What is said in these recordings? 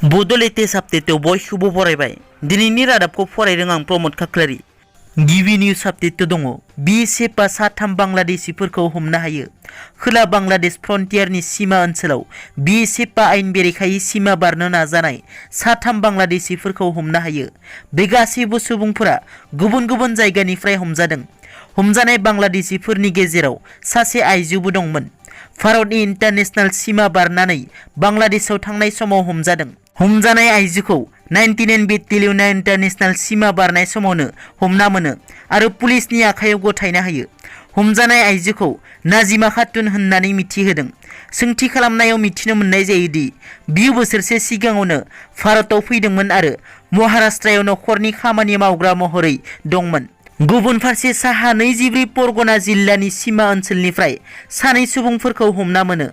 Bodo latest update बयखौबो फरायबाय दिनैनि रादाबखौ फरायदों आं प्रमद खाख्लारि गिबि निउज आपडेट दङ BPF साथाम बांलादेशीफोरखौ हमनो हायो खोला बांलादेश फ्रन्टियारनि सीमा ओनसोलाव BPF आयेन बेरेखायै सीमा बारनो नाजानाय साथाम बांलादेशीफोरखौ हमनो हायो बे गासैबो सुबुंफोरा गुबुन गुबुन जायगानिफ्राय हमजादों हमजानाय बांलादेशीफोरनि गेजेराव सासे आइजोबो दंमोन भारतनि इन्टारनेशनेल सीमा बारनानै बांलादेशआव थांनाय समाव हमजादों हमजानाय आइजोखौ 99 बेटेलियन इन्टारनेशनेल सीमा बारनाय समावनो हमना मोनो आरो पुलिसनि आखायाव गथायना होयो हमजानाय आइजोखौ नाजिमा खातुन होननानै मिथिहोदों सोंथि खालामनायाव मिथिनो मोननाय जायोदि बियो बोसोरसे सिगाङावनो भारताव फैदोंमोन आरो महाराष्ट्रआव नखरनि खामानि मावग्रा महरै दंमोन गुबुन फारसे साहा 24 परगना जिल्लानि सीमा ओनसोलनिफ्राय सानै सुबुंफोरखौ हमना मोनो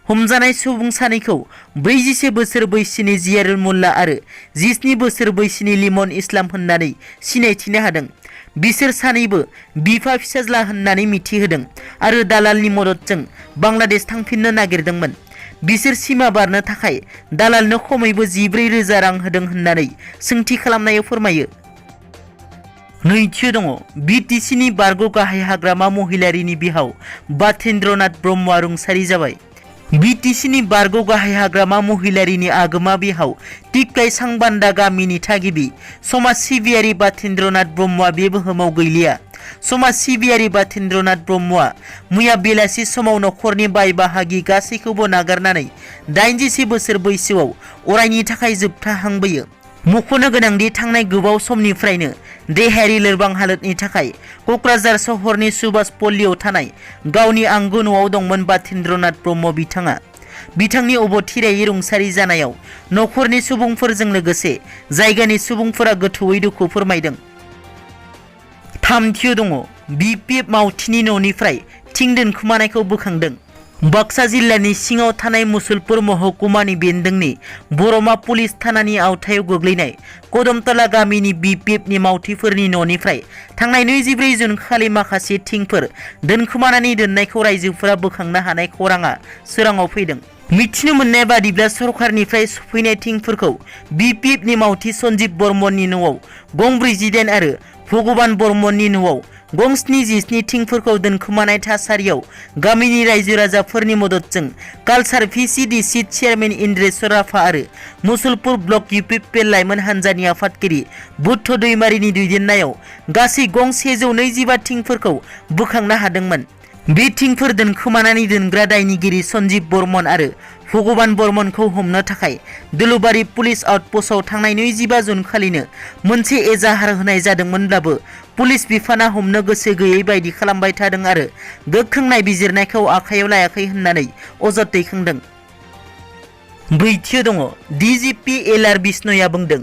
हमजानाय सुबुं सानैखौ 41 बोसोर बैसोनि जियारुल मुल्ला आरो 17 बोसोर बैसोनि लिमन इस्लाम होननानै सिनायथिनो हादों बिसोर सानैबो बिफा फिसाज्ला होननानै मिथिहोदों आरो दालालनि मददजों बांलादेश थांफिननो नागिरदोंमोन बिसोर सीमा बारनो थाखाय दालालनो खमैबो 14,000 रां होदों होननानै सोंथि खालामनायाव फोरमायो नैथियाव दङ BTCनि बारग' गाहाय हाग्रामा महिलारिनि बिहाव बाथेन्द्रनाथ ब्रह्मआ रुंसारि जाबाय BTCनि बारग' गाहाय हाग्रामा महिलारिनि आगोमा बिहाव टिक्काइ सांबान्दा गामिनि थागिबि समाज सिबियारि बाथेन्द्रनाथ ब्रह्मआ बे बुहुमाव गैलिया समाज सिबियारि बाथेन्द्रनाथ ब्रह्मआ मैया बेलासि समाव नखरनि बाय बाहागि गासैखौबो नागारनानै 81 बोसोर बैसोआव अरायनि थाखाय जोबथाहांबोयो मख'नो गोनांदि थांनाय गोबाव समनिफ्रायनो देहायारि लोरबां हालोदनि थाखाय क'क्राझार सहरनि सुभाष पल्लीआव थानाय गावनि आंगो न'आव दंमोन बाथेन्द्रनाथ ब्रह्म बिथांनि अबथिरायै रुंसारि जानायाव नखरनि सुबुंफोरजों लोगोसे जायगानि सुबुंफोरा गोथौयै दुखु फोरमायदों थामथियाव दङ BPF मावथिनि न'निफ्राय थिं दोनखोमानायखौ बोखांदों बाक्सा जिल्लानि सिङाव थानाय मुसलपुर महकुमानि बेन्दोंनि बरमा पुलिस थानानि आवथायाव गोग्लैनाय कदमतला गामिनि BPFनि मावथिफोरनि न'निफ्राय थांनाय 24 जुन खालि माखासे थिंफोर दोनखोमानानै दोननायखौ रायजोफोरा बोखांनो हानाय खौराङा सोराङाव फैदों मिथिनो मोननाय बादिब्ला सरकारनिफ्राय सफैनाय थिंफोरखौ BPFनि मावथि सन्जीब बर्मननि न'आव गं 48 आरो भगबान बर्मननि न'आव गं 77 थिंफोरखौ दोनखोमानाय थासारियाव गामिनि रायजो राजाफोरनि मददजों culture VCDC chairman Indreshwar Rabha आरो मुसलपुर ब्लक UPF लाइमोन हान्जानि आफादगिरि बुद्ध दैमारिनि दैदेननायाव गासै गं 125 थिंफोरखौ बोखांनो हादोंमोन बे थिंफोर दोनखोमानानै दोनग्रा दायनिगिरि सन्जीब बर्मन आरो भगबान बर्मनखौ हमनो थाखाय दुलुबारि पुलिस आउटपस्टआव थांनाय 25 जुन खालिनो मोनसे एजाहार होनाय जादोंमोनब्लाबो पुलिस बिफाना हमनो गोसो गैयै बायदि खालामबाय थादों आरो गोख्रों नायबिजिरनायखौ आखायाव लायाखै होननानै अजद दैखांदों ब्रैथियाव दङ DGP LR बिष्णोया बुंदों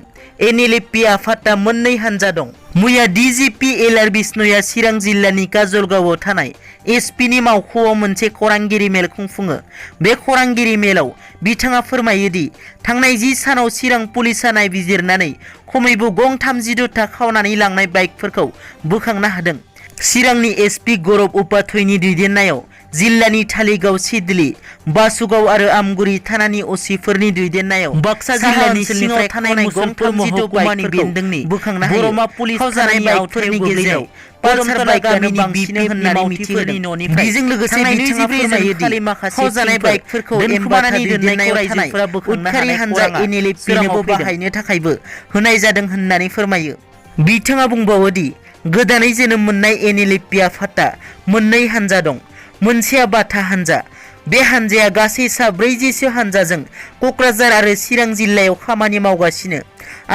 NLFB आफादा मोननै हानजा दं मैया DGP LR बिष्णोया चिरां जिल्लानि काजलगावआव थानाय SPनि मावख'आव मोनसे खौरांगिरि मेल खुंफुङो बे खौरांगिरि मेलाव बिथाङा फोरमायोदि थांनाय 10 सानाव चिरां पुलिसआ नायबिजिरनानै खमैबो गं 32 था खावनानै लांनाय बाइकफोरखौ बोखांनो हादों चिरांनि SP गौरब उपाध्यायनि दैदेननायाव जिल्लानि थालिगाव सिडली बासुगाव आरो आमगुरि थानानि ओसिफोरनि दैदेननायाव बाक्सा जिल्लानि सिङाव थानाय मुसलपुर महकुमानि बेन्दोंनि बरमा पुलिस थानायनि आवथायाव गेजेराव कदमतला गामिनि BPF होननानै मिथिहोदों बेजों लोगोसे बिथाङा फोरमायोदि खावजानाय बाइकफोरखौ दोनखोमानानै दोननायाव रायजोफोरा बोखांनो हानाय हानजा NLFBनोबो बाहायनो थाखायबो होनाय जादों होननानै फोरमायो बिथाङा बुंबावोदि गोदानै जोनोम मोननाय NLFB आफादा मोननै हानजा दं मोनसेया बाथा हानजा बे हानजाया गासै 40 हानजाजों क'क्राझार आरो चिरां जिल्लायाव खामानि मावगासिनो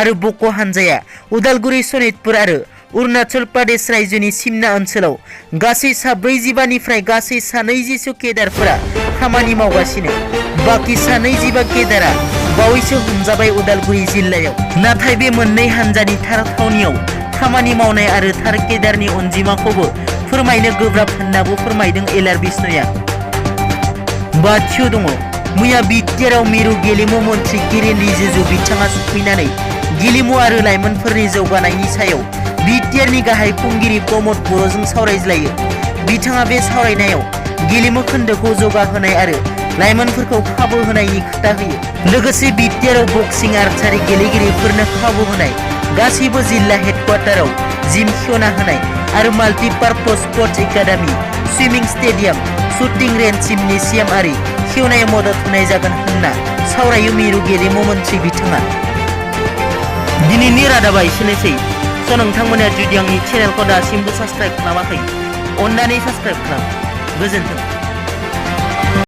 आरो बक' हानजाया उदालगुरि सनितपुर आरो अरुणाचल प्रदेश रायजोनि सिमना ओनसोलाव गासै 45 निफ्राय गासै 20 केडारफोरा खामानि मावगासिनो बाखि 25 केडारा बावैसो हमजाबाय उदालगुरि जिल्लायाव नाथाय बे मोननै हानजानि थार थावनियाव खामानि मावनाय आरो थार केडारनि अनजिमाखौबो फोरमायनो गोब्राब होननाबो फोरमायदों LR बिष्णोया बाथियाव दङ मैया बिटिआरआव मिरु गेलेमु मन्थ्रि किरेन रिजिजु बिथाङा सफैनानै गेलेमु आरो लाइमोनफोरनि जौगानायनि सायाव बिटिआरनि गाहाय खुंगिरि प्रमद बर'जों सावरायज्लायो बिथाङा बे सावरायनायाव गेलेमु खोन्दोखौ जौगाहोनाय आरो लाइमोनफोरखौ खाबु होनायनि खोथा होयो। लोगोसे बिटिआरआव बक्सिं आर्चारि गेलेगिरिफोरनो खाबु होनाय, गासैबो जिल्ला हेडक्वार्टाराव जिम खेवना होनाय आरो माल्टिपार्पज स्पर्ट्स एकाडेमि, सुइमिं स्टेडियाम, शुटिं रेन्जसिमनि सिएमआरि खेवनायाव मदद होनाय जागोन होनना सावरायो मिरु गेलेमु मन्थ्रि बिथाङा। दिनैनि रादाबा एसेनोसै। नोंथांमोना जुदि आंनि चेनेलखौ दासिमबो साबस्क्राइब खालामाखै, अन्नानै साबस्क्राइब खालाम। गोजोन्थों।